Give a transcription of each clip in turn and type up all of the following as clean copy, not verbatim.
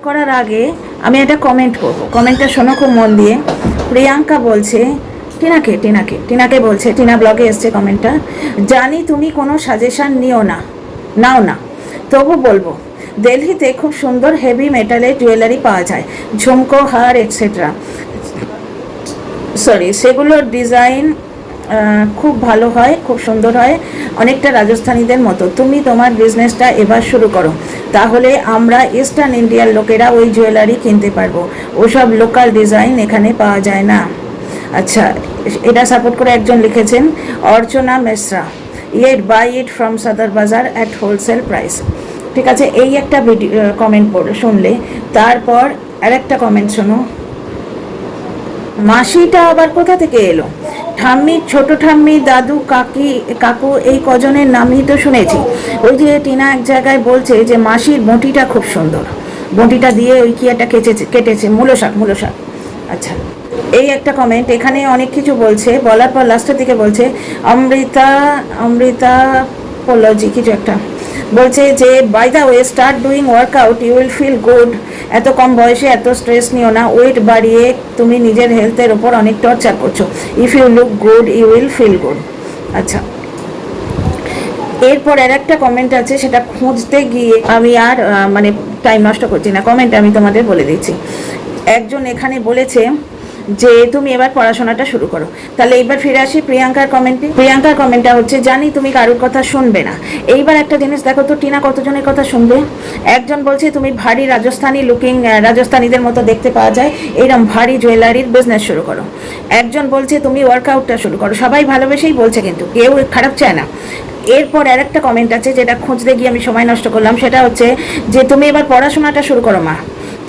করার আগে আমি একটা কমেন্ট করব, কমেন্টটা শোনো খুব মন দিয়ে। প্রিয়াঙ্কা বলছে টিনাকে বলছে, টিনা ব্লগে এসছে কমেন্টটা, জানি তুমি কোনো সাজেশান নাও না, তবু বলবো দিল্লিতে খুব সুন্দর হেভি মেটালের জুয়েলারি পাওয়া যায়, ঝুমকো, হার এটসেট্রা, সেগুলোর ডিজাইন খুব ভালো হয়, খুব সুন্দর হয়, অনেকটা রাজস্থানীদের মতো। তুমি তোমার বিজনেসটা এবার শুরু করো, তাহলে আমরা ইস্টার্ন ইন্ডিয়ার লোকেরা ওই জুয়েলারি কিনতে পারবো, ওসব লোকাল ডিজাইন এখানে পাওয়া যায় না। আচ্ছা, এটা সাপোর্ট করে একজন লিখেছেন অর্চনা মেসরা, বাই ইট ফ্রম সাদার বাজার অ্যাট হোলসেল প্রাইস। ঠিক আছে, এই একটা ভিডিও কমেন্ট শুনলে, তারপর আরেকটা কমেন্ট শোনো। মাসিটা আবার কোথা থেকে এলো? ঠাম্মি, ছোট ঠাম্মি, দাদু, কাকু এই কজনের নামই তো শুনেছি। ওই যে টিনা এক জায়গায় বলছে যে মাসির বঁটিটা খুব সুন্দর, বঁটিটা দিয়ে ওই কি একটা কেটেছে, মূলো শাক। আচ্ছা, এই একটা কমেন্ট, এখানে অনেক কিছু বলছে, বলার পর লাস্টের দিকে বলছে অমৃতা পলজি কিছু একটা বলছে যে by the way start doing workout, you will feel good. এত কম বয়সে এত স্ট্রেস নিও না, ওয়েট বাড়িয়ে তুমি নিজের হেলথের ওপর অনেক টর্চার করছো। If you look good you will feel good. আচ্ছা, এরপর আর একটা কমেন্ট আছে, সেটা খুঁজতে গিয়ে আমি আর মানে টাইম নষ্ট করছি না, কমেন্ট আমি তোমাদের বলে দিচ্ছি। একজন এখানে বলেছে যে তুমি এবার পড়াশোনাটা শুরু করো। তাহলে এইবার ফিরে আসি প্রিয়াঙ্কার কমেন্টে। প্রিয়াঙ্কার কমেন্টটা হচ্ছে, জানি তুমি কারোর কথা শুনবে না। এইবার একটা জিনিস দেখো তো, টিনা কতজনের কথা শুনবে? একজন বলছে তুমি ভারী রাজস্থানী লুকিং, রাজস্থানীদের মতো দেখতে পাওয়া যায়, এইরকম ভারী জুয়েলারির বিজনেস শুরু করো। একজন বলছে তুমি ওয়ার্কআউটটা শুরু করো। সবাই ভালোবেসেই বলছে, কিন্তু কেউ খারাপ চায় না। এরপর আর একটা কমেন্ট আছে, যেটা খুঁজতে গিয়ে আমি সময় নষ্ট করলাম, সেটা হচ্ছে যে তুমি এবার পড়াশোনাটা শুরু করো মা।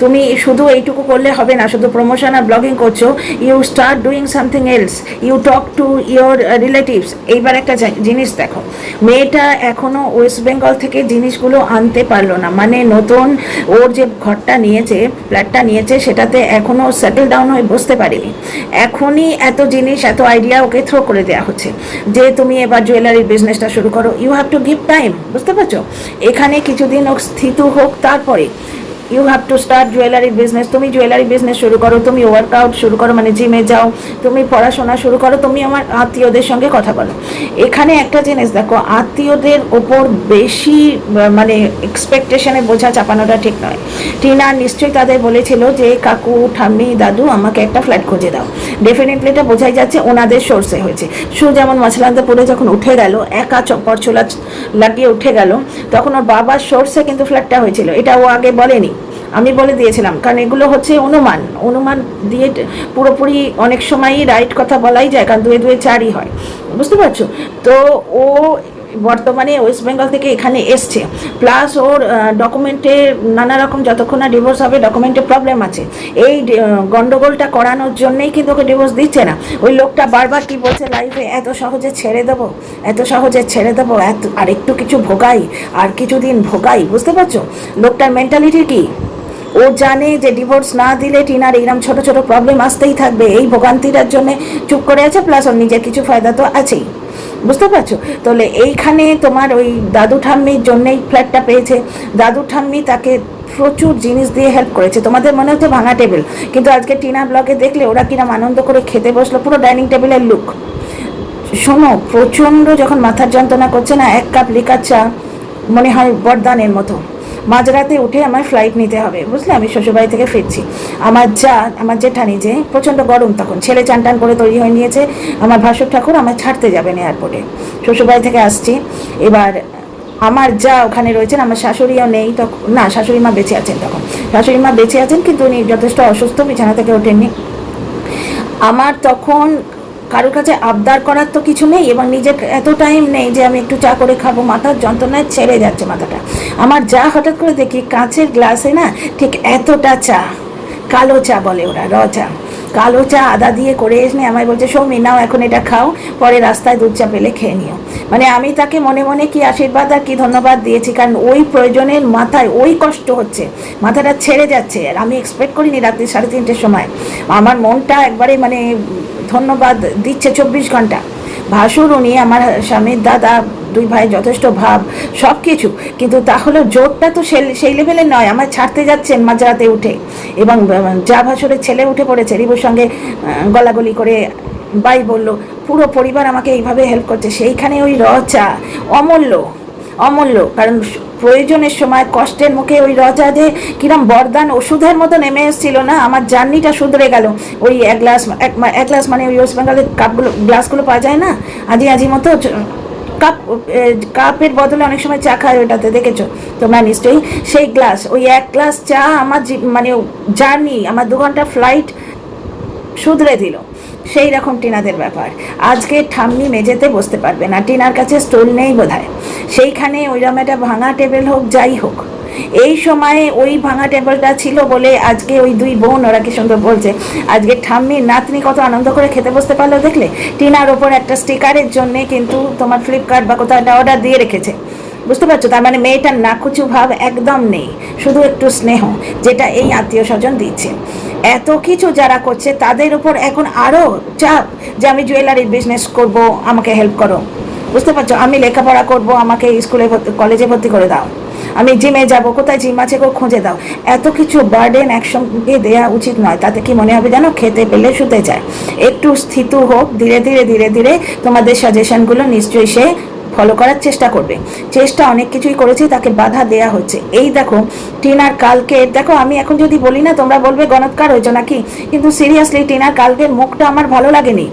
তুমি শুধু এইটুকু করলে হবে না, শুধু প্রমোশন আর ব্লগিং করছো, you start doing something else, you talk to your relatives. এইবার একটা জিনিস দেখো, মেয়েটা এখনও ওয়েস্ট বেঙ্গল থেকে জিনিসগুলো আনতে পারলো না, মানে নতুন ওর যে ঘরটা নিয়েছে, ফ্ল্যাটটা নিয়েছে, সেটাতে এখনও সেটেল ডাউন হয়ে বসতে পারিনি। এখনই এত জিনিস, এত আইডিয়া ওকে থ্রো করে দেওয়া হচ্ছে যে তুমি এবার জুয়েলারির বিজনেসটা শুরু করো। You have to give time, বুঝতে পারছো? এখানে কিছুদিন ও স্থিত হোক, তারপরে you have to start jewellery business. তুমি জুয়েলারি বিজনেস শুরু করো, তুমি ওয়ার্কআউট শুরু করো, মানে জিমে যাও, তুমি পড়াশোনা শুরু করো, তুমি আমার আত্মীয়দের সঙ্গে কথা বলো। এখানে একটা জিনিস দেখো, আত্মীয়দের ওপর বেশি মানে এক্সপেকটেশনে বোঝা চাপানোটা ঠিক নয়। টিনা নিশ্চয়ই তাদের বলেছিল যে কাকু, ঠাম্মি, দাদু আমাকে একটা ফ্ল্যাট খুঁজে দাও। ডেফিনেটলি এটা বোঝাই যাচ্ছে ওনাদের সোর্সে হয়েছে। যেমন মাছলান্তে পড়ে যখন উঠে গেল, একা পরচুলা লাগিয়ে উঠে গেল, তখন ওর বাবার সোর্সে কিন্তু ফ্ল্যাটটা হয়েছিল। এটা ও আগে বলেনি, আমি বলে দিয়েছিলাম, কারণ এগুলো হচ্ছে অনুমান দিয়ে পুরোপুরি অনেক সময়ই রাইট কথা বলাই যায়, কারণ 2 2 4ই হয়, বুঝতে পারছো? তো ও বর্তমানে ওয়েস্ট বেঙ্গল থেকে এখানে এসছে, প্লাস ওর ডকুমেন্টে নানা রকম, যতক্ষণ না ডিভোর্স হবে ডকুমেন্টে প্রবলেম আছে। এই গন্ডগোলটা করানোর জন্যেই কিন্তু ওকে ডিভোর্স দিচ্ছে না। ওই লোকটা বারবার কি বলছে লাইফে, এত সহজে ছেড়ে দেবো, আর একটু কিছু ভোগাই, আর কিছুদিন ভোগাই, বুঝতে পারছো লোকটার মেন্টালিটি কি? ও জানে যে ডিভোর্স না দিলে টিনার এইরকম ছোট ছোট প্রবলেম আসতেই থাকবে, এই ভোগান্তিটার জন্য চুপ করে আছে, প্লাস ওর নিজের কিছু ফায়দা তো আছেই, বুঝতে পারছো? তাহলে এইখানে তোমার ওই দাদু ঠাম্মির জন্যই ফ্ল্যাটটা পেয়েছে। দাদু ঠাম্মি তাকে প্রচুর জিনিস দিয়ে হেল্প করেছে। তোমাদের মনে হচ্ছে ভাঙা টেবিল, কিন্তু আজকে টিনা ব্লগে দেখলে ওরা কিরম আনন্দ করে খেতে বসলো, পুরো ডাইনিং টেবিলের লুক। শোনো, প্রচণ্ড যখন মাথার যন্ত্রণা করছে না, 1 কাপ লিকার চা মনে হয় বরদানের মতো। মাঝরাতে উঠে আমার ফ্লাইট নিতে হবে, বুঝলে? আমি শ্বশুরবাড়ি থেকে ফিরছি, আমার জেঠানি যে প্রচণ্ড গরম, তখন ছেলে চান টান করে তৈরি হয়ে নিয়েছে, আমার ভাসুর ঠাকুর আমায় ছাড়তে যাবেন এয়ারপোর্টে। শ্বশুরবাড়ি থেকে আসছি, এবার আমার যা ওখানে রয়েছেন, আমার শাশুড়িও নেই তখন, না শাশুড়ি মা বেঁচে আছেন তখন, শাশুড়ি মা বেঁচে আছেন কিন্তু উনি যথেষ্ট অসুস্থ, বিছানা থেকে ওঠেননি। আমার তখন কারোর কাছে আবদার করার তো কিছু নেই, এবং নিজের এত টাইম নেই যে আমি একটু চা করে খাবো, মাথার যন্ত্রণায় ছেড়ে যাচ্ছে মাথাটা। আমার যা হঠাৎ করে দেখি কাঁচের গ্লাসে না ঠিক এতটা চা, কালো চা বলে ওরা, চা, কালো চা আদা দিয়ে করে এসে আমায় বলছে সৌমি নাও এখন এটা খাও, পরে রাস্তায় দুধ চা পেলে খেয়ে নিও। মানে আমি তাকে মনে মনে কি আশীর্বাদ আর কি ধন্যবাদ দিয়েছি, কারণ ওই প্রয়োজনের মাথায় ওই কষ্ট হচ্ছে, মাথাটা ছেড়ে যাচ্ছে। আর আমি এক্সপেক্ট করিনি রাত্রি 3:30-র সময়, আমার মনটা একবারে মানে ধন্যবাদ দিচ্ছে 24 ঘন্টা। ভাসুর উনি আমার স্বামীর দাদা, দুই ভাই যথেষ্ট ভাব সব কিছু, কিন্তু তাহলেও জোরটা তো সেই লেভেলে নয়। আমার ছাড়তে যাচ্ছেন মাঝরাতে উঠে, এবং যা ভাসুরের ছেলে উঠে পড়েছে রিবুর সঙ্গে গলাগলি করে, বাই বলল, পুরো পরিবার আমাকে এইভাবে হেল্প করছে। সেইখানে ওই রচা অমূল্য অমূল্য, কারণ প্রয়োজনের সময় কষ্টের মুখে ওই রচা যে কিরম বরদান ওষুধের মতো নেমে এসেছিল না, আমার জার্নিটা শুধরে গেল। ওই এক গ্লাস মানে ওই ওয়েস্ট বেঙ্গলের কাপগুলো গ্লাসগুলো পাওয়া যায় না আজি মতো কাপের বদলে অনেক সময় চা খায়, ওটাতে দেখেছো তোমরা নিশ্চয়ই, সেই গ্লাস, ওই এক গ্লাস চা আমার মানে জার্নি, আমার 2 ঘন্টা ফ্লাইট শুধরে দিল। সেই রকম টিনাদের ব্যাপার। আজকে ঠাম্মি মেঝেতে বসতে পারবে না, টিনার কাছে স্টুল নেই বোধহয়, সেইখানে ওইরকম একটা ভাঙা টেবিল হোক যাই হোক, এই সময়ে ওই ভাঙা টেবিলটা ছিল বলে আজকে ওই দুই বোন ওরা কি সুন্দর বলছে, আজকে ঠাম্মির নাতনি কত আনন্দ করে খেতে বসতে পারলো দেখলে। টিনার ওপর একটা স্টিকারের জন্য কিন্তু তোমার ফ্লিপকার্ট বা কোথাও একটা অর্ডার দিয়ে রেখেছে, বুঝতে পারছো? তার মানে মেয়েটার নাকুচু ভাব একদম নেই, শুধু একটু স্নেহ, যেটা এই আত্মীয় স্বজন দিচ্ছে। এত কিছু যারা করছে তাদের উপর এখন আরও চাপ যে আমি জুয়েলারির বিজনেস করব, আমাকে হেল্প করো, বুঝতে পারছো? আমি লেখাপড়া করব, আমাকে স্কুলে কলেজে ভর্তি করে দাও, আমি জিমে যাব, কোথায় জিম আছে খুঁজে দাও। এত কিছু বার্ডেন একসঙ্গে দেওয়া উচিত নয়। তাতে কি মনে হবে জানো, খেতে পেলে শুতে যায়। একটু স্থিত হোক, ধীরে ধীরে ধীরে ধীরে তোমাদের সাজেশনগুলো নিশ্চয়ই সে ফলো করার চেষ্টা করবে। চেষ্টা অনেক কিছুই করেছি, তাকে বাধা দেয়া হচ্ছে। এই দেখো টিনার কালকে, দেখো আমি এখন যদি বলি না তোমরা বলবে গণৎকার হয়েছো নাকি, কিন্তু সিরিয়াসলি টিনার কালকের মুখটা আমার ভালো লাগেনি।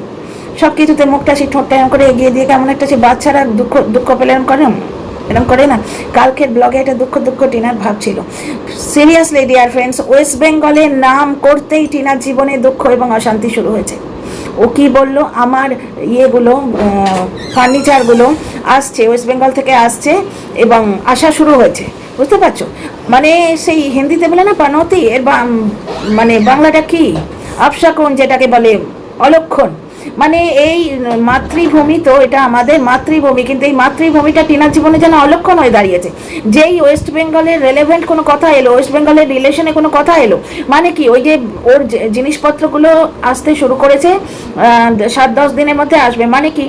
সব কিছুতে মুখটা সে ঠোঁটটা এরম করে এগিয়ে দিয়ে কেমন একটা সে বাচ্চারা দুঃখ পেলে এরকম করে না, কালকের ব্লগে এটা দুঃখ টিনার ভাব ছিল। সিরিয়াসলি ডিয়ার ফ্রেন্ডস, ওয়েস্ট বেঙ্গলের নাম করতেই টিনার জীবনে দুঃখ এবং অশান্তি শুরু হয়েছে। ও কি বললো, আমার ইয়েগুলো ফার্নিচারগুলো আসছে ওয়েস্ট বেঙ্গল থেকে আসছে এবং আসা শুরু হয়েছে, বুঝতে পারছো? মানে সেই হিন্দিতে বলে না পানতি, এর মানে বাংলাটা কি, আপশাকুন যেটাকে বলে, অলক্ষণ। মানে এই মাতৃভূমি, তো এটা আমাদের মাতৃভূমি, কিন্তু এই মাতৃভূমিটা টিনার জীবনে যেন অলক্ষণ হয়ে দাঁড়িয়েছে। যেই ওয়েস্ট বেঙ্গলের রেলেভেন্ট কোনো কথা এলো, ওয়েস্ট বেঙ্গলের রিলেশনে কোনো কথা এলো, মানে কি ওই যে ওর জিনিসপত্রগুলো আসতে শুরু করেছে 7-10 দিনের মধ্যে আসবে, মানে কি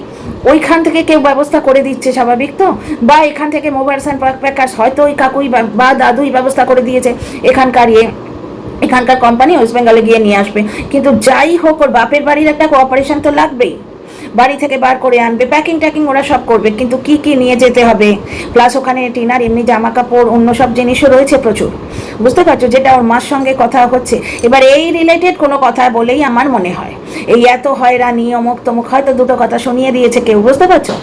ওইখান থেকে কেউ ব্যবস্থা করে দিচ্ছে, স্বাভাবিক তো, বা এখান থেকে মোবাইলস অ্যান্ড প্যাকার্স, হয়তো ওই কাকুই বা দাদুই ব্যবস্থা করে দিয়েছে, এখানকার কোম্পানি ওয়েস্ট বেঙ্গলে গিয়ে নিয়ে আসবে। কিন্তু যাই হোক, ওর বাপের বাড়ির একটা কোঅপারেশন তো লাগবেই, বাড়ি থেকে বার করে আনবে, প্যাকিং ট্যাকিং ওরা সব করবে, কিন্তু কি কি নিয়ে যেতে হবে, প্লাস ওখানে টিনার এমনি জামা কাপড় অন্য সব জিনিসও রয়েছে প্রচুর, বুঝতে পারছো? যেটা ওর মার সঙ্গে কথা হচ্ছে। এবার এই রিলেটেড কোনো কথা বলেই আমার মনে হয় এই এত হয়রানি অমুক তমুক, হয়তো দুটো কথা শুনিয়ে দিয়েছে কেউ, বুঝতে পারছো?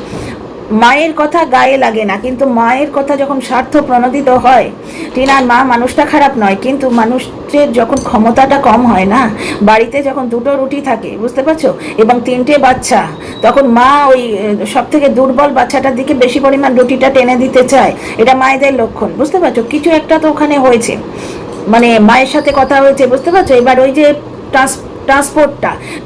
মায়ের কথা গায়ে লাগে না, কিন্তু মায়ের কথা যখন স্বার্থ প্রণোদিত হয়, টিনার মা মানুষটা খারাপ নয়, কিন্তু মানুষের যখন ক্ষমতাটা কম হয় না, বাড়িতে যখন 2টো রুটি থাকে, বুঝতে পারছো, এবং 3টে বাচ্চা, তখন মা ওই সব থেকে দুর্বল বাচ্চাটার দিকে বেশি পরিমাণ রুটিটা টেনে দিতে চায়। এটা মায়েদের লক্ষণ, বুঝতে পারছো? কিছু একটা তো ওখানে হয়েছে, মানে মায়ের সাথে কথা হয়েছে, বুঝতে পারছো? এবার ওই যে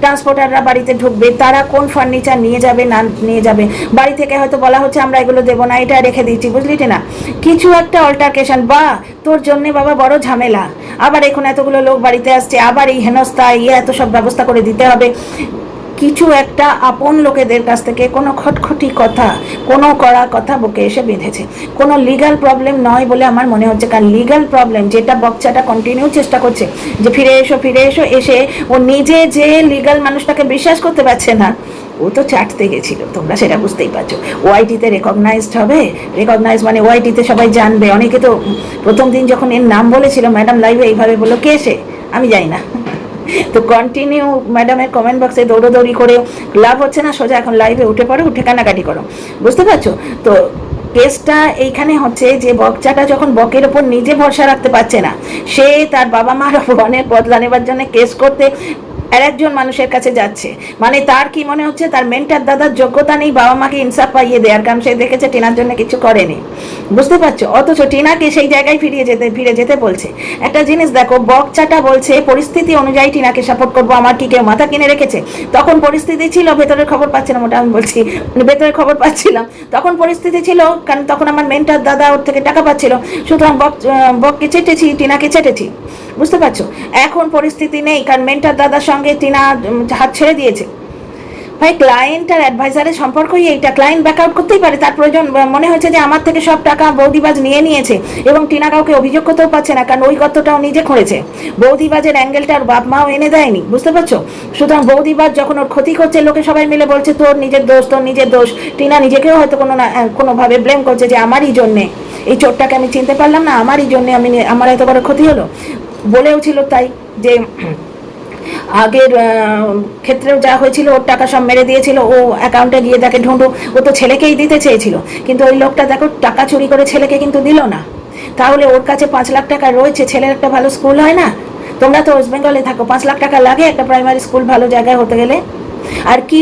ট্রান্সপোর্টাররা বাড়িতে ঢুকবে, তারা কোন ফার্নিচার নিয়ে যাবে না নিয়ে যাবে, বাড়ি থেকে হয়তো বলা হচ্ছে আমরা এগুলো দেবো না, এটা রেখে দিচ্ছি, বুঝলি না, কিছু একটা অল্টারকেশন, বা তোর জন্যে বাবা বড় ঝামেলা, আবার এখন এতগুলো লোক বাড়িতে আসছে, আবার এই হেনস্থা এত সব ব্যবস্থা করে দিতে হবে। কিছু একটা আপন লোকেদের কাছ থেকে কোনো খটখটি কথা, কোনো কড়া কথা বুকে এসে বেঁধেছে। কোনো লিগাল প্রবলেম নয় বলে আমার মনে হচ্ছে, কারণ লিগাল প্রবলেম যেটা বচ্চাটা কন্টিনিউ চেষ্টা করছে যে ফিরে এসো, এসে ও নিজে যে লিগাল মানুষটাকে বিশ্বাস করতে পারছে না, ও তো চাটতে গেছিল, তোমরা সেটা বুঝতেই পারছো। ওআইটিতে রেকগনাইজড হবে, রেকগনাইজ মানে ওআইটিতে সবাই জানবে। অনেকে তো প্রথম দিন যখন এর নাম বলেছিল, ম্যাডাম লাইভে এইভাবে বললো, কে সে আমি যাই না, তো কন্টিনিউ ম্যাডামের কমেন্ট বক্সে দৌড়োদৌড়ি করে লাভ হচ্ছে না, সোজা এখন লাইভে উঠে পড়ো, উঠে কান্নাকাটি করো, বুঝতে পারছো? তো কেসটা এইখানে হচ্ছে যে বচ্চাটা যখন বকের ওপর নিজে ভরসা রাখতে পারছে না, সে তার বাবা মার অনেক বদলা নেবার জন্য কেস করতে আর একজন মানুষের কাছে যাচ্ছে, মানে তার কি মনে হচ্ছে তার মেন্টার দাদার যোগ্যতা নেই বাবা মাকে ইনসাফ পাইয়ে দেওয়ার, কারণ সে দেখেছে টিনার জন্য কিছু করেনি, বুঝতে পারছো? অথচ টিনাকে সেই জায়গায় ফিরে যেতে বলছে। একটা জিনিস দেখো, বকচাটা বলছে পরিস্থিতি অনুযায়ী টিনাকে সাপোর্ট করবো, আমার কি কেউ মাথা কিনে রেখেছে? তখন পরিস্থিতি ছিল, ভেতরের খবর পাচ্ছিলাম, ওটা আমি বলছি, ভেতরের খবর পাচ্ছিলাম, তখন পরিস্থিতি ছিল, কারণ তখন আমার মেন্টার দাদা ওর থেকে টাকা পাচ্ছিল, সুতরাং বককে চেটেছি, টিনাকে চেটেছি, বুঝতে পারছো? এখন পরিস্থিতি নেই, কারণ মেন্টার দাদার সঙ্গে টিনা হাত ছেড়ে দিয়েছে, ভাই ক্লায়েন্ট আর অ্যাডভাইজারের সম্পর্কই এইটা। ক্লায়েন্ট ব্যাকআউট করতেই পারে, তার প্রয়োজন মনে হয়েছে যে আমার থেকে সব টাকা বৌদিবাজ নিয়ে নিয়েছে, এবং টিনা কাউকে অভিযোগ করতেও পারছে না, কারণ ওই গর্তটাও নিজে করেছে। বৌদিবাজের অ্যাঙ্গেলটা ওর বাপ মাও এনে দেয়নি, বুঝতে পারছো? সুতরাং বৌদিবাজ যখন ওর ক্ষতি করছে, লোকে সবাই মিলে বলছে তোর নিজের দোষ, তোর নিজের দোষ। টিনা নিজেকেও হয়তো কোনোভাবে ব্লেম করছে যে আমারই জন্যে এই চোরটাকে আমি চিনতে পারলাম না, আমারই জন্যে আমার এত বড় ক্ষতি হলো। বলেও ছিল তাই যে আগের ক্ষেত্রেও যা হয়েছিল, ওর টাকা সব মেরে দিয়েছিল, ও অ্যাকাউন্টে গিয়ে দেখে ঢুঁড়ো, ও তো ছেলেকেই দিতে চেয়েছিল, কিন্তু ওই লোকটা দেখো টাকা চুরি করে ছেলেকে কিন্তু দিল না। তাহলে ওর কাছে 5 লাখ টাকা রয়েছে, ছেলের একটা ভালো স্কুল হয় না? তোমরা তো ওয়েস্ট বেঙ্গলে থাকো, 5 লাখ টাকা লাগে একটা প্রাইমারি স্কুল ভালো জায়গায় হতে গেলে? আর কি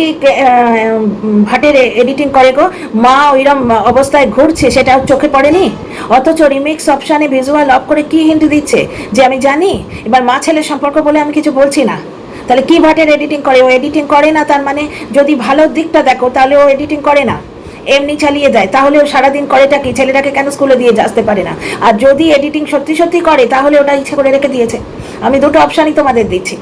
ভাটের এডিটিং করে গো, মা ওইরকম অবস্থায় ঘুরছে সেটা চোখে পড়েনি? অথচ রিমিক্স অপশানে ভিজুয়াল অফ করে কি হিন্ট দিচ্ছে যে আমি জানি। এবার মা ছেলের সম্পর্ক বলে আমি কিছু বলছি না, তাহলে কি ভাটের এডিটিং করে? ও এডিটিং করে না, তার মানে যদি ভালো দিকটা দেখো তাহলে ও এডিটিং করে না, এমনি চালিয়ে যায়। তাহলে ও সারাদিন করেটা কি? ছেলেটাকে কেন স্কুলে দিয়ে আসতে পারে না? আর যদি এডিটিং সত্যি সত্যি করে তাহলে ওটা ইচ্ছে করে রেখে দিয়েছে। আমি দুটো অপশানই তোমাদের দিচ্ছি।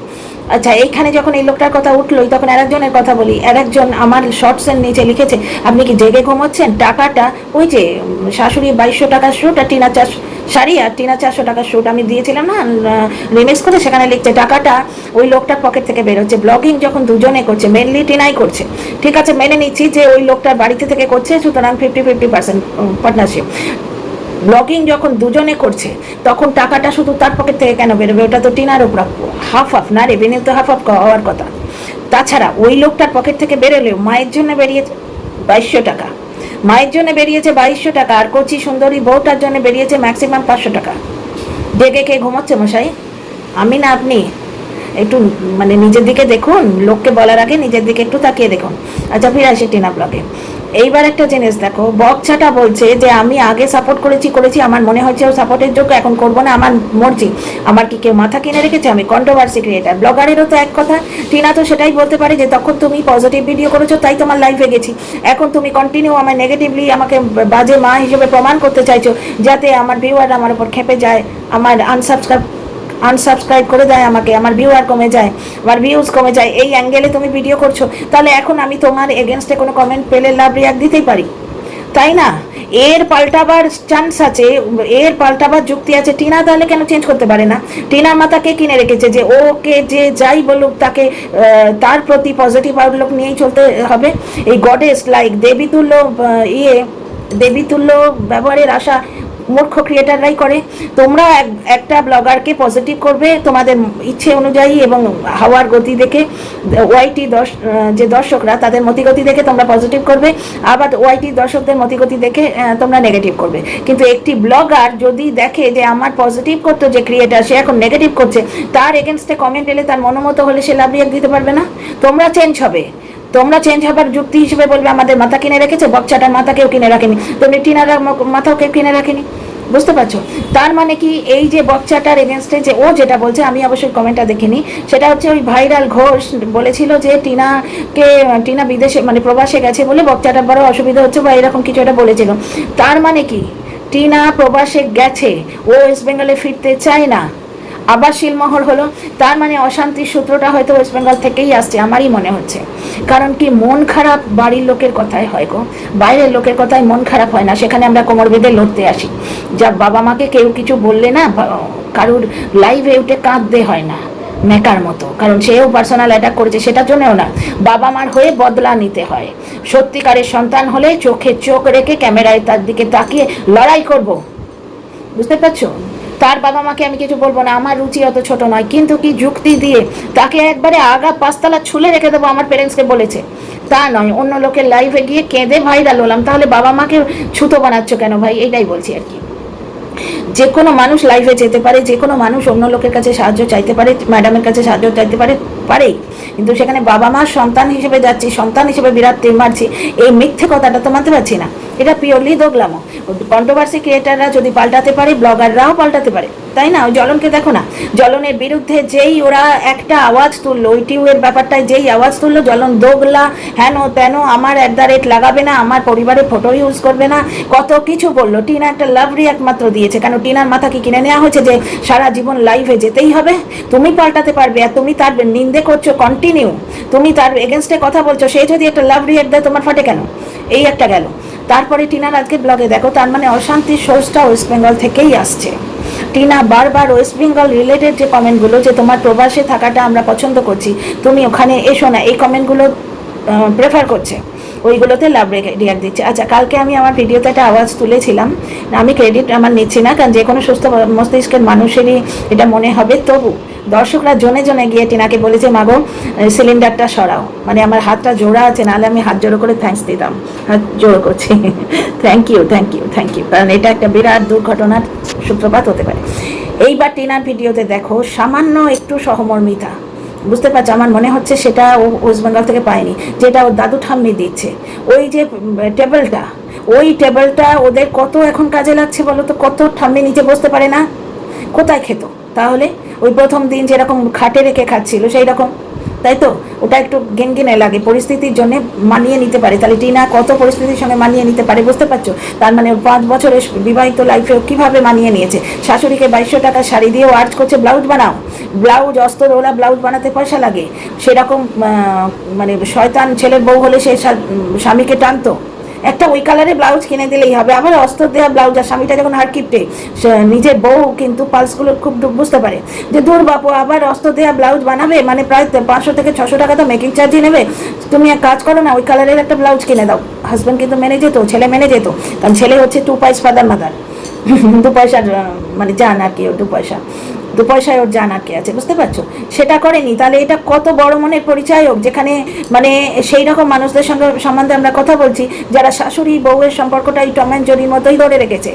আচ্ছা, এইখানে যখন এই লোকটার কথা উঠলোই, তখন আরেকজনের কথা বলি। আরেকজন আমার শর্টসের নিচে লিখেছে, আপনি কি জেগে ঘুমোচ্ছেন? টাকাটা ওই যে শাশুড়ি 2200 টাকার শ্যুট আর টিনা 400 শাড়ি আর টিনা 400 টাকার শ্যুট আমি দিয়েছিলাম না রিমিক্স করে, সেখানে লিখছে টাকাটা ওই লোকটার পকেট থেকে বেরোচ্ছে। ব্লগিং যখন দুজনে করছে, মেনলি টিনাই করছে, ঠিক আছে মেনে নিচ্ছি যে ওই লোকটার বাড়িতে থেকে করছে, সুতরাং 50-50% পার্টনারশিপ। ব্লগিং যখন দুজনে করছে তখন টাকাটা শুধু তার পকেট থেকে কেন বেরোবে? ওটা তো টিনারও প্রাপ্য, হাফ হাফ না, রেভিনিউ তো হাফ হাফ হওয়ার কথা। তাছাড়া ওই লোকটার পকেট থেকে বেরোলেও মায়ের জন্য বেরিয়েছে 2200 টাকা, মায়ের জন্য বেরিয়েছে 2200 টাকা, আর কচি সুন্দরী বউটার জন্য বেরিয়েছে ম্যাক্সিমাম 500 টাকা। জেগে কে ঘুমোচ্ছে মশাই? আমি না আপনি? একটু মানে নিজের দিকে দেখুন, লোককে বলার আগে নিজের দিকে একটু তাকিয়ে দেখুন। আচ্ছা, ফিরে আসি টিনা ব্লগে। এইবার একটা জিনিস দেখো, বকছাটা বলছে যে আমি আগে সাপোর্ট করেছি, আমার মনে হচ্ছে ও সাপোর্টের যোগ্য, এখন করবো না, আমার মর্জি। আমার কি কেউ মাথা কিনে রেখেছে? আমি কন্ট্রোভার্সি ক্রিয়েটার। ব্লগারেরও তো এক কথা। টিনা তো সেটাই বলতে পারে যে তখন তুমি পজিটিভ ভিডিও করেছো তাই তোমার লাইফে গেছি, এখন তুমি কন্টিনিউ আমার নেগেটিভলি আমাকে বাজে মা হিসেবে প্রমাণ করতে চাইছো, যাতে আমার ভিউয়ার আমার উপর খেপে যায়, আমার আনসাবস্ক্রাইব করে দেয় আমাকে, আমার ভিউয়ার কমে যায়, আমার ভিউজ কমে যায়। এই অ্যাঙ্গেলে তুমি ভিডিও করছো, তাহলে এখন আমি তোমার এগেনস্টে কোনো কমেন্ট পেলে লাভ রিয়াক্ট দিতেই পারি, তাই না? এর পাল্টাবার চান্স আছে, এর পাল্টাবার যুক্তি আছে। টিনা তাহলে কেন চেঞ্জ করতে পারে না? টিনার মাথা কে কিনে রেখেছে যে ওকে যে যাই বলুক তাকে তার প্রতি পজিটিভ আউটলুক নিয়েই চলতে হবে? এই গডেস লাইক দেবীতুল্য দেবীতুল্য ব্যবহারের আশা মূর্খ ক্রিয়েটাররাই করে। তোমরা একটা ব্লগারকে পজিটিভ করবে তোমাদের ইচ্ছে অনুযায়ী এবং হাওয়ার গতি দেখে, ওয়াইটি যে দর্শকরা তাদের মতিগতি দেখে তোমরা পজিটিভ করবে, আবার ওয়াইটি দর্শকদের মতিগতি দেখে তোমরা নেগেটিভ করবে। কিন্তু একটি ব্লগার যদি দেখে যে আমার পজিটিভ করতো যে ক্রিয়েটার সে এখন নেগেটিভ করছে, তার এগেনস্টে কমেন্ট এলে তার মনোমতো হলে সে লাভ রিয়াক্ট দিতে পারবে না? তোমরা চেঞ্জ হবে, তোমরা চেঞ্জ হবার যুক্তি হিসেবে বলবে আমাদের মাথা কিনে রেখেছে, বকচাটার মাথা কেউ কিনে রাখেনি, তেমনি টিনার মাথাও কেউ কিনে রাখেনি। বুঝতে পারছো? তার মানে কি এই যে বকচাটার এগেনস্টে যে ও যেটা বলছে, আমি অবশ্যই কমেন্টটা দেখিনি, সেটা হচ্ছে ওই ভাইরাল ঘোষ বলেছিল যে টিনা বিদেশে মানে প্রবাসে গেছে বলে বকচাটার বড় অসুবিধা হচ্ছে বা এরকম কিছু একটা বলেছিল। তার মানে কি টিনা প্রবাসে গেছে, ও ওয়েস্ট বেঙ্গলে ফিরতে চায় না, আবার শিলমোহর হলো। তার মানে অশান্তির সূত্রটা হয়তো ওয়েস্ট বেঙ্গল থেকেই আসছে, আমারই মনে হচ্ছে। কারণ কি মন খারাপ বাড়ির লোকের কথাই হয় গো, বাইরের লোকের কথায় মন খারাপ হয় না, সেখানে আমরা কোমর বেঁধে লড়তে আসি। যা বাবা মাকে কেউ কিছু বললে না, কারুর লাইভে উঠে কাঁদতে হয় না মেকার মতো, কারণ সেও পার্সোনাল অ্যাটাক করেছে, সেটার জন্যও না, বাবা মার হয়ে বদলা নিতে হয়। সত্যিকারের সন্তান হলে চোখে চোখ রেখে ক্যামেরায় তার দিকে তাকিয়ে লড়াই করব, বুঝতে পারছো? তার বাবা মাকে আমি কিছু বলবো না, আমার রুচি অত ছোট নয়, কিন্তু কি যুক্তি দিয়ে তাকে একবারে আগা 5 তলা ছুলে রেখে দেবো আমার প্যারেন্টসকে বলেছে, তা নয়। অন্য লোকের লাইফে গিয়ে কেঁদে ভাইরাল হলাম, তাহলে বাবা মাকে ছুতো বানাচ্ছ কেন ভাই? এইটাই বলছি আর কি। যে কোনো মানুষ লাইফে যেতে পারে, যে কোনো মানুষ অন্য লোকের কাছে সাহায্য চাইতে পারে, ম্যাডামের কাছে সাহায্য চাইতে পারে, কিন্তু সেখানে বাবা মা সন্তান হিসেবে যাচ্ছি, সন্তান হিসেবে বিরাট তীর মারছি, এই মিথ্যে কথাটা তো মানতে পারছি না। এটা পিওরলি দোগলামো। কন্ট্রোভার্সি ক্রিয়েটাররা যদি পাল্টাতে পারে, ব্লগাররাও পাল্টাতে পারে, তাই না? ওই জ্বলনকে দেখো না, জ্বলনের বিরুদ্ধে যেই ওরা একটা আওয়াজ তুললো, ওই টিউবের ব্যাপারটায় যেই আওয়াজ তুললো, জ্বলন দোগলা, হেন তেন, আমার লাগাবে না, আমার পরিবারের ফটো ইউজ করবে না, কত কিছু বললো। টিনা একটা লাভ রিয়াক্ট মাত্র দিয়েছে, কেন টিনার মাথা কি কিনে নেওয়া হয়েছে যে সারা জীবন লাইভে যেতেই হবে? তুমি পাল্টাতে পারবে, আর তুমি তার নিন্দে করছো কন্টিনিউ, তুমি তার এগেনস্টে কথা বলছো, সে যদি একটা লাভ রিয়াক্ট দেয় তোমার ফাটে কেন? এই একটা গেল। তারপরে টিনার আজকে ব্লগে দেখো, তার মানে অশান্তির সোর্সটা ওয়েস্ট বেঙ্গল থেকেই আসছে। টিনা বারবার ওয়েস্ট বেঙ্গল রিলেটেড যে কমেন্টগুলো, যে তোমার প্রবাসে থাকাটা আমরা পছন্দ করছি, তুমি ওখানে এসো না, এই কমেন্টগুলো প্রেফার করছে, ওইগুলোতে লাভ রিয়াক্ট দিচ্ছে। আচ্ছা, কালকে আমি আমার ভিডিওতে একটা আওয়াজ তুলেছিলাম, আমি ক্রেডিট আমার নিচ্ছি না, কারণ যে কোনো সুস্থ মস্তিষ্কের মানুষেরই এটা মনে হবে। তবু দর্শকরা জনে জনে গিয়ে টিনাকে বলেছে, মাগো সিলিন্ডারটা সরাও, মানে আমার হাতটা জোড়া আছে, নাহলে আমি হাত জোড়ো করে থ্যাঙ্কস দিতাম, হাত জোড়ো করছি, thank you thank you thank you, কারণ এটা একটা বিরাট দুর্ঘটনার সূত্রপাত হতে পারে। এইবার টিনার ভিডিওতে দেখো সামান্য একটু সহমর্মিতা, বুঝতে পারছো? আমার মনে হচ্ছে সেটা ও ওয়েস্ট বেঙ্গল থেকে পায়নি, যেটা ওর দাদু ঠাম্মি দিচ্ছে। ওই যে টেবিলটা, ওই টেবিলটা ওদের কত এখন কাজে লাগছে বলো তো? কত ঠাম্মি নিচে বসতে পারে না, কোথায় খেত তাহলে? ওই প্রথম দিন যেরকম খাটে রেখে খাচ্ছিল সেই রকম, তাই তো? ওটা একটু গেনগেনে লাগে, পরিস্থিতির জন্য মানিয়ে নিতে পারে। তাহলে টিনা কত পরিস্থিতির সঙ্গে মানিয়ে নিতে পারে, বুঝতে পারছো? তার মানে 5 বছরের বিবাহিত লাইফেও কীভাবে মানিয়ে নিয়েছে। শাশুড়িকে 2200 টাকা শাড়ি দিয়েও আর্জ করছে, ব্লাউজ বানাও, ব্লাউজ অস্ত্রওয়ালা ব্লাউজ বানাতে পয়সা লাগে, সেরকম মানে শয়তান ছেলের বউ হলে সে স্বামীকে টানতো। একটা ওই কালারের ব্লাউজ কিনে দিলেই হবে, আবার অস্ত্র দেওয়া ব্লাউজ। আর স্বামীটা যখন হার কিপটে, নিজের বউ কিন্তু পালসগুলো খুব বুঝতে পারে যে দূর বাপু আবার অস্ত্র দেওয়া ব্লাউজ বানাবে, মানে প্রায় 500 থেকে 600 টাকা তো মেকিং চার্জই নেবে। তুমি এক কাজ করো না, ওই কালারের একটা ব্লাউজ কিনে দাও। হাজব্যান্ড কিন্তু মেনে যেত, ছেলে মেনে যেত, কারণ ছেলে হচ্ছে 2 পয়সা ফাদার মাদার, 2 পয়সার মানে জান আর কি, ও 2 পয়সায় ওর জান আর কি আছে, বুঝতে পারছো? সেটা করেনি। তাহলে এটা কত বড় মনের পরিচায়ক, যেখানে মানে সেই রকম মানুষদের সঙ্গে সম্বন্ধে আমরা কথা বলছি, যারা শাশুড়ি বউয়ের সম্পর্কটা এই টম অ্যান্ড জেরির মতোই ধরে রেখেছে।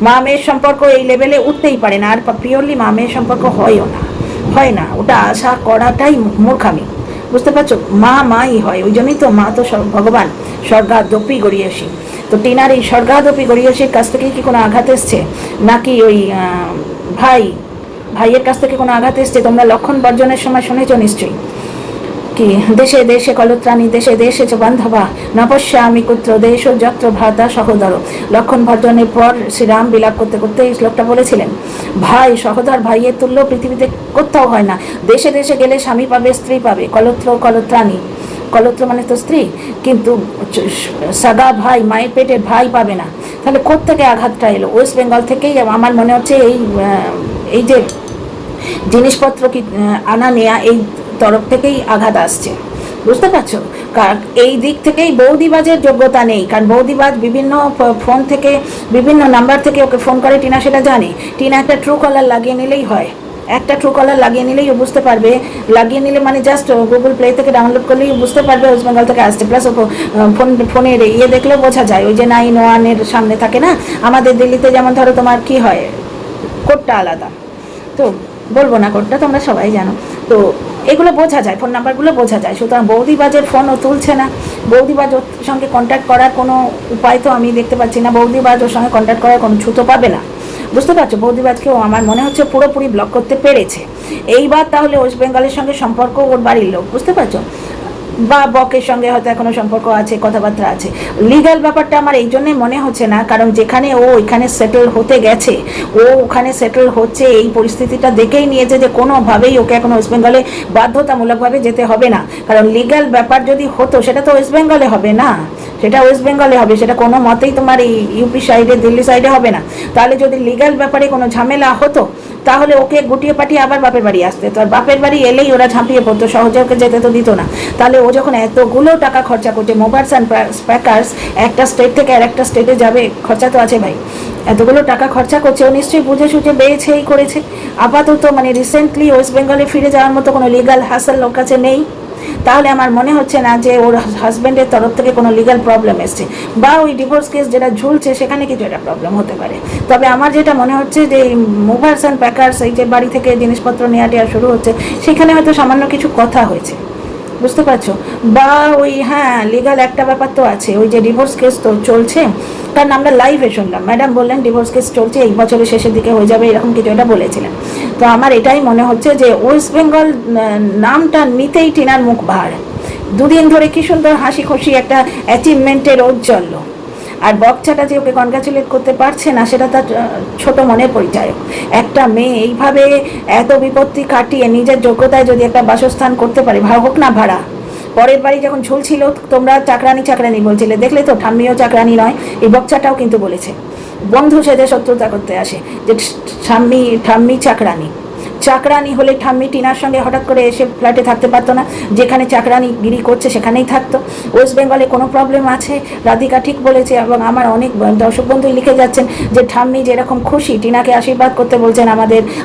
মা মেয়ের সম্পর্ক এই লেভেলে উঠতেই পারে না, আর পিওরলি মা মেয়ের সম্পর্ক হয় না, ওটা আশা করাটাই মূর্খামি, বুঝতে পারছো? মাই হয়, ওই জন্যই তো মা তো ভগবান, স্বর্গাদপি গড়িয়েছি। তো টিনার এই স্বর্গাদপি গড়িয়েছির কাছ থেকে কি কোনো আঘাত এসছে, নাকি ওই ভাইয়ের কাছ থেকে কোনো আঘাত এসছে? তোমরা লক্ষণ বর্জনের সময় শুনেছ নিশ্চয়ই, কি দেশে দেশে কলত্রাণী, দেশে দেশে চ বান্ধবা নপস্যা আমি কুত্র দেশ ও যত্র ভ্রাতা সহোদর। লক্ষণ ভর্জনের পর শ্রীরাম বিলাপ করতে করতে এই শ্লোকটা বলেছিলেন, ভাই সহোদর ভাইয়ের তুল্য পৃথিবীতে কোথাও হয় না। দেশে দেশে গেলে স্বামী পাবে, স্ত্রী পাবে, কলত্রাণী, কলত্র মানে তো স্ত্রী, কিন্তু সাগা ভাই, মায়ের পেটের ভাই পাবে না। তাহলে কোত্থেকে আঘাতটা এলো? ওয়েস্ট বেঙ্গল থেকেই আমার মনে হচ্ছে এই যে জিনিসপত্র কি আনা নেয়া, এই তরফ থেকেই আঘাত আসছে, বুঝতে পারছো? এই দিক থেকেই বৌদিবাজের যোগ্যতা নেই, কারণ বৌদিবাজ বিভিন্ন ফোন থেকে, বিভিন্ন নাম্বার থেকে ওকে ফোন করে, টিনা সেটা জানে। টিনা একটা ট্রু কলার লাগিয়ে নিলেই হয়, একটা ট্রু কলার লাগিয়ে নিলেই ও বুঝতে পারবে, লাগিয়ে নিলে মানে জাস্ট গুগল প্লে থেকে ডাউনলোড করলেই বুঝতে পারবে ওয়েস্ট বেঙ্গল থেকে আসছে। প্লাস ও ফোনের দেখলেও বোঝা যায়, ওই যে 911-এর সামনে থাকে না, আমাদের দিল্লিতে যেমন ধরো তোমার কি হয়, কোডটা আলাদা, তো বলবো না কোডটা, তোমরা সবাই জানো। তো এগুলো বোঝা যায়, ফোন নাম্বারগুলো বোঝা যায়। সুতরাং বৌদিবাজের ফোনও তুলছে না, বৌদিবাজ ওর সঙ্গে কন্ট্যাক্ট করার কোনো উপায় তো আমি দেখতে পাচ্ছি না, বৌদিবাজ ওর সঙ্গে কন্ট্যাক্ট করার কোনো ছুতো পাবে না, বুঝতে পারছো? বৌদিবাজকেও আমার মনে হচ্ছে পুরোপুরি ব্লক করতে পেরেছে। এইবার তাহলে ওয়েস্ট বেঙ্গলের সঙ্গে সম্পর্ক ওর বাড়ির লোক, বুঝতে পারছো? বা বকের সঙ্গে হয়তো এখনো সম্পর্ক আছে, কথাবার্তা আছে। লিগ্যাল ব্যাপারটা আমার এই জন্যে মনে হচ্ছে না, কারণ যেখানে ও ওইখানে সেটেল হতে গেছে, ও ওখানে সেটেল হচ্ছে, এই পরিস্থিতিটা দেখেই নিয়েছে যে কোনোভাবেই ওকে এখন ওয়েস্ট বেঙ্গলে বাধ্যতামূলকভাবে যেতে হবে না। কারণ লিগ্যাল ব্যাপার যদি হতো সেটা তো ওয়েস্ট বেঙ্গলে হবে না, সেটা ওয়েস্ট বেঙ্গলে হবে, সেটা কোনো মতেই তোমার এই ইউপি সাইডে, দিল্লি সাইডে হবে না। তাহলে যদি লিগ্যাল ব্যাপারে কোনো ঝামেলা হতো, তাহলে ওকে গুটিয়ে পাঠিয়ে আবার বাপের বাড়ি আসতে, তো আর বাপের বাড়ি এলেই ওরা ঝাঁপিয়ে পড়তো, সহজে ওকে যেতে তো দিত না। তাহলে ও যখন এতগুলো টাকা খরচা করছে, মোবাইলস অ্যান্ড প্যাকার্স একটা স্টেট থেকে আর একটা স্টেটে যাবে, খরচা তো আছে ভাই, এতগুলো টাকা খরচা করছে, ও নিশ্চয়ই বুঝে সুঝে বেয়েছেই করেছে। আপাতত মানে রিসেন্টলি ওয়েস্ট বেঙ্গলে ফিরে যাওয়ার মতো কোনো লিগাল হ্যাসেল ওর কাছে নেই। তাহলে আমার মনে হচ্ছে না যে ওর হাজব্যান্ডের তরফ থেকে কোনো লিগাল প্রবলেম এসছে, বা ওই ডিভোর্স কেস যেটা ঝুলছে সেখানে কিছু একটা প্রবলেম হতে পারে। তবে আমার যেটা মনে হচ্ছে যে মুভার্স অ্যান্ড প্যাকার্স, এই যে বাড়ি থেকে জিনিসপত্র নেওয়া টেয়া শুরু হচ্ছে, সেখানে হয়তো সামান্য কিছু কথা হয়েছে, বুঝতে পারছো? বা ওই হ্যাঁ লিগাল একটা ব্যাপার তো আছে, ওই যে ডিভোর্স কেস তো চলছে, কারণ আমরা লাইভে শুনলাম ম্যাডাম বললেন ডিভোর্স কেস চলছে, এই বছরের শেষের দিকে হয়ে যাবে এরকম কিছু এটা বলেছিলেন। তো আমার এটাই মনে হচ্ছে যে ওয়েস্ট বেঙ্গল নামটা নিতেই টিনার মুখ ভার। দুদিন ধরে কি সুন্দর হাসি খুশি একটা অ্যাচিভমেন্টের ঔজ্জ্বল্য, আর বক্সাটা যে ওকে কনগ্রাচুলেট করতে পারছে না সেটা তার ছোট মনের পরিচায়ক। একটা মেয়ে এইভাবে এত বিপত্তি কাটিয়ে নিজের যোগ্যতায় যদি একটা বাসস্থান করতে পারে, হোক না ভাড়া, পরের বাড়ি যখন ঝুলছিল তোমরা চাকরানি চাকরানি বলছিলে, দেখলে তো ঠাম্মিও চাকরানি নয়, এই বক্সাটাও কিন্তু বলেছে বন্ধু সেজে শত্রুতা করতে আসে যে ঠাম্মি চাকরানি। চাকরানি হলে ঠাম্মি টিনার সঙ্গে হঠাৎ করে এসে ফ্ল্যাটে থাকতে পারতো না, যেখানে চাকরানি গিরি করছে সেখানেই থাকতো। ওয়েস্ট বেঙ্গলে কোনো প্রবলেম আছে, রাধিকা ঠিক বলেছে, এবং আমার অনেক দর্শক বন্ধুই লিখে যাচ্ছেন যে ঠাম্মি যেরকম খুশি টিনাকে আশীর্বাদ করতে বলছেন,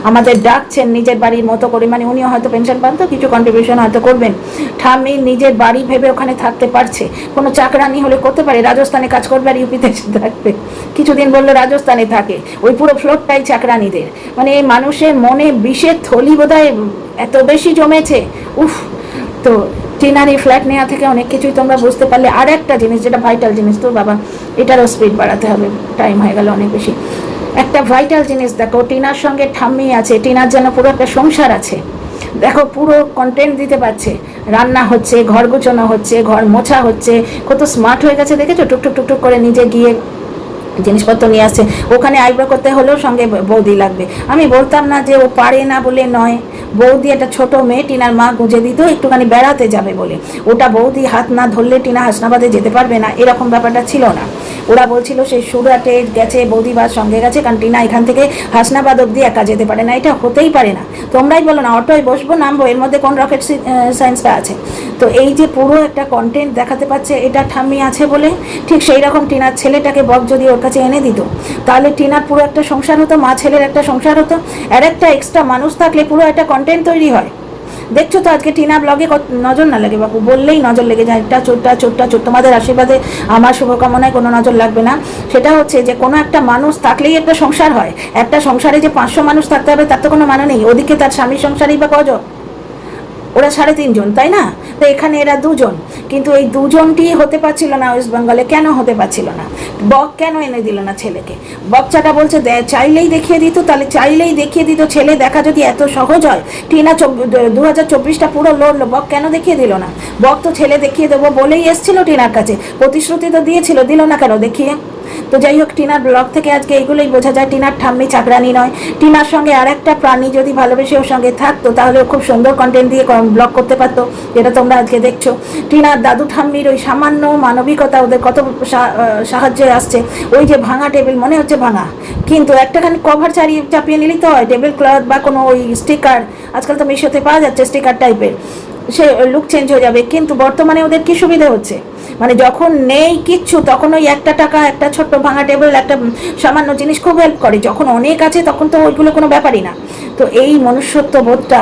আমাদের ডাকছেন নিজের বাড়ির মতো করে, মানে উনিও হয়তো পেনশন পান তো কিছু কন্ট্রিবিউশন হয়তো করবেন, ঠাম্মি নিজের বাড়ি ভেবে ওখানে থাকতে পারছে। কোনো চাকরানি হলে করতে পারে, রাজস্থানে কাজ করবে আর ইউপিতে থাকবে, কিছুদিন বললো রাজস্থানে থাকে, ওই পুরো ফ্লোরটাই চাকরানিদের। মানে এই মানুষের মনে বিষের থলি বোধহয় এত বেশি জমেছে, উফ। তো টিনার এই ফ্ল্যাট নেওয়া থেকে অনেক কিছুই তোমরা বুঝতে পারলে। আর একটা জিনিস যেটা ভাইটাল জিনিস, তো বাবা এটারও স্পিড বাড়াতে হবে, টাইম হয়ে গেল অনেক বেশি। একটা ভাইটাল জিনিস দেখো, টিনার সঙ্গে ঠাম্মি আছে, টিনার যেন পুরো একটা সংসার আছে, দেখো পুরো কন্টেন্ট দিতে পারছে, রান্না হচ্ছে, ঘর গোছানো হচ্ছে, ঘর মোছা হচ্ছে, কত স্মার্ট হয়ে গেছে দেখেছো, টুকটুক টুকটুক করে নিজে গিয়ে জিনিসপত্র নিয়ে আসছে। ওখানে আইব্রো করতে হলেও সঙ্গে বৌদি লাগবে। আমি বলতাম না যে ও পারে না বলে নয়, বৌদি একটা ছোট মেয়ে, টিনার মা গুঁজে দিত একটুখানি বেড়াতে যাবে বলে, ওটা বৌদি হাত না ধরলে টিনা হাসনাবাদে যেতে পারবে না, এরকম ব্যাপারটা ছিল না। ওরা বলছিল সেই সুরাটে গেছে বৌদিবার সঙ্গে গেছে, কারণ টিনা এখান থেকে হাসনাবাদ অব্দি একা যেতে পারে না, এটা হতেই পারে না। তোমরাই বলো না অটোয় বসবো নামবো, এর মধ্যে কোন রকেট সায়েন্সটা আছে? তো এই যে পুরো একটা কন্টেন্ট দেখাতে পাচ্ছে, এটা ঠাম্মি আছে বলে। ঠিক সেই রকম টিনার ছেলেটাকে বক যদি ওর কাছে এনে দিত, তাহলে টিনার পুরো একটা সংসার হতো, মা ছেলের একটা সংসার হতো, আর একটা এক্সট্রা মানুষ থাকলে পুরো একটা কন্টেন্ট তৈরি হয়। দেখছো তো আজকে টিনা ব্লগে নজর না লাগে বাপু, বললেই নজর লেগে যায়, এটা চোরটা চোরটা চোর। তোমাদের আশীর্বাদে আমার শুভকামনায় কোনো নজর লাগবে না। সেটা হচ্ছে যে কোনো একটা মানুষ থাকলেই একটা সংসার হয়, একটা সংসারে যে 500 মানুষ থাকতে হবে তার তো কোনো মানে নেই। ওদিকে তার স্বামীর সংসারেই বা কজন, ওরা 3.5 জন, তাই না? তো এখানে এরা 2 জন, কিন্তু এই 2 জনটি হতে পারছিল না ওয়েস্ট বেঙ্গলে। কেন হতে পারছিল না? বক কেন এনে দিল না ছেলেকে? বকচাটা বলছে চাইলেই দেখিয়ে দিত, তাহলে চাইলেই দেখিয়ে দিত। ছেলে দেখা যদি এত সহজ হয়, টিনা 2024টা পুরো লড়লো, বক কেন দেখিয়ে দিল না? বক তো ছেলে দেখিয়ে দেবো বলেই এসছিল টিনার কাছে, প্রতিশ্রুতি তো দিয়েছিল, দিল না কেন দেখিয়ে? তো যাই হোক, টিনার ব্লগ থেকে আজকে এইগুলোই বোঝা যায়, টিনার ঠাম্মি চাকরানি নয়। টিনার সঙ্গে আর একটা প্রাণী যদি ভালোবেসে ওর সঙ্গে থাকতো, তাহলে খুব সুন্দর কন্টেন্ট দিয়ে ব্লগ করতে পারতো, যেটা তোমরা আজকে দেখছো। টিনার দাদু ঠাম্মির ওই সামান্য মানবিকতা ওদের কত সাহায্যে আসছে। ওই যে ভাঙা টেবিল, মনে হচ্ছে ভাঙা, কিন্তু একটাখানি কভার চাপিয়ে নিলেই তো হয়, টেবিল ক্লথ বা কোনো ওই স্টিকার, আজকাল তো মিশোতে পাওয়া যাচ্ছে স্টিকার টাইপের, সে লুক চেঞ্জ হয়ে যাবে। কিন্তু বর্তমানে ওদের কি সুবিধা হচ্ছে, মানে যখন নেই কিচ্ছু তখন ওই 1 টাকা একটা ছোট্ট ভাঙা টেবিল, একটা সামান্য জিনিস খুব হেল্প করে। যখন অনেক আছে তখন তো ওইগুলো কোনো ব্যাপারই না। তো এই মনুষ্যত্ব বোধটা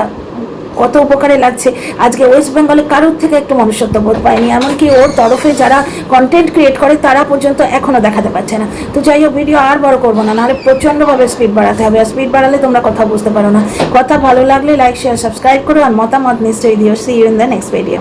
কত উপকারে লাগছে। আজকে ওয়েস্ট বেঙ্গলে কারোর থেকে একটু মনুষ্যত্ব বোধ পায়নি, এমনকি ওর তরফে যারা কন্টেন্ট ক্রিয়েট করে তারা পর্যন্ত এখনও দেখাতে পারছে না। তো যাই হোক, ভিডিও আর বড় করবো না, নাহলে প্রচণ্ডভাবে স্পিড বাড়াতে হবে, আর স্পিড বাড়ালে তোমরা কথা বুঝতে পারো না। কথা ভালো লাগলে লাইক শেয়ার সাবস্ক্রাইব করো, আর মতামত নিশ্চয়ই দিও। See you in the next video.